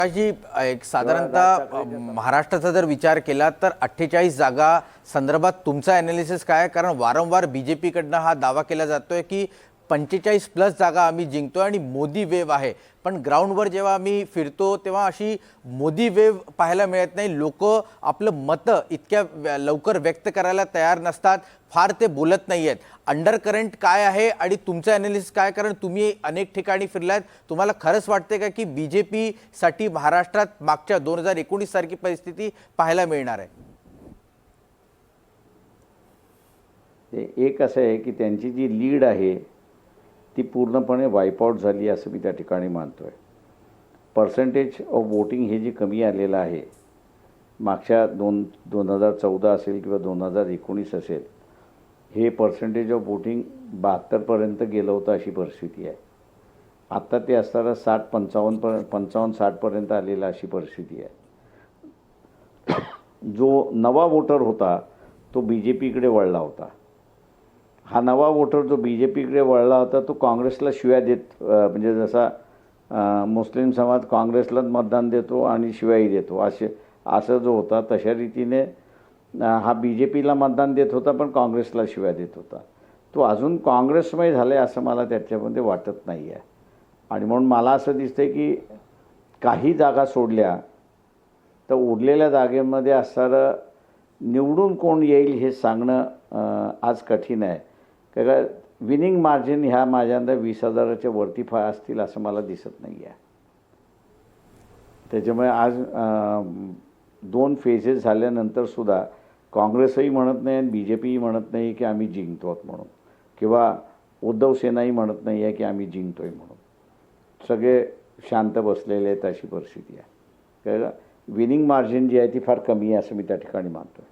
अशी एक साधारणतः महाराष्ट्राचा जर विचार केला तर 48 जागा संदर्भात तुमचा ॲनालिसिस काय आहे? कारण वारंवार बीजेपीकडनं हा दावा केला जातोय की 45+ जागा आम्ही जिंकतोय आणि मोदी वेव्ह आहे, पण ग्राउंडवर जेव्हा आम्ही फिरतो तेव्हा अशी मोदी वेव्ह पाहायला मिळत नाही. लोक आपलं मतं इतक्या लवकर व्यक्त करायला तयार नसतात, फार ते बोलत नाही आहेत. अंडर करंट काय आहे आणि तुमचं ॲनालिसिस काय? कारण तुम्ही अनेक ठिकाणी फिरलात, तुम्हाला खरंच वाटते का की बीजेपीसाठी महाराष्ट्रात मागच्या 2019 सारखी परिस्थिती पाहायला मिळणार आहे? एक असं आहे की त्यांची जी लीड आहे ती पूर्णपणे वाईपआउट झाली असं मी त्या ठिकाणी मानतो आहे. पर्सेंटेज ऑफ वोटिंग हे जे कमी आलेलं आहे, मागच्या 2014 असेल किंवा 2019 असेल, हे पर्सेंटेज ऑफ वोटिंग 72पर्यंत गेलं होतं अशी परिस्थिती आहे. आत्ता ते असताना 55-60पर्यंत आलेलं अशी परिस्थिती आहे. जो नवा वोटर होता तो BJPकडे वळला होता. हा नवा वोटर जो BJPकडे वळला होता तो काँग्रेसला शिव्या देत, म्हणजे जसा मुस्लिम समाज काँग्रेसलाच मतदान देतो आणि शिव्याही देतो असं जो होता, तशा रीतीने हा BJPला मतदान देत होता पण काँग्रेसला शिव्या देत होता. तो अजून काँग्रेसमय झाला आहे असं मला त्याच्यामध्ये वाटत नाही आहे. आणि म्हणून मला असं दिसतं की काही जागा सोडल्या तर उरलेल्या जागेमध्ये असणारं निवडून कोण येईल हे सांगणं आज कठीण आहे. कारण विनिंग मार्जिन ह्या माझ्या अंदाज 20,000च्या वरती असतील असं मला दिसत नाही आहे. त्याच्यामुळे आज 2 फेजेस झाल्यानंतरसुद्धा काँग्रेसही म्हणत नाही आणि BJPही म्हणत नाही की आम्ही जिंकतो आहोत म्हणून, किंवा उद्धव सेनाही म्हणत नाही आहे की आम्ही जिंकतो आहे म्हणून. सगळे शांत बसलेले आहेत अशी परिस्थिती आहे. कारण विनिंग मार्जिन जी आहे ती फार कमी आहे असं मी त्या ठिकाणी मानतो आहे.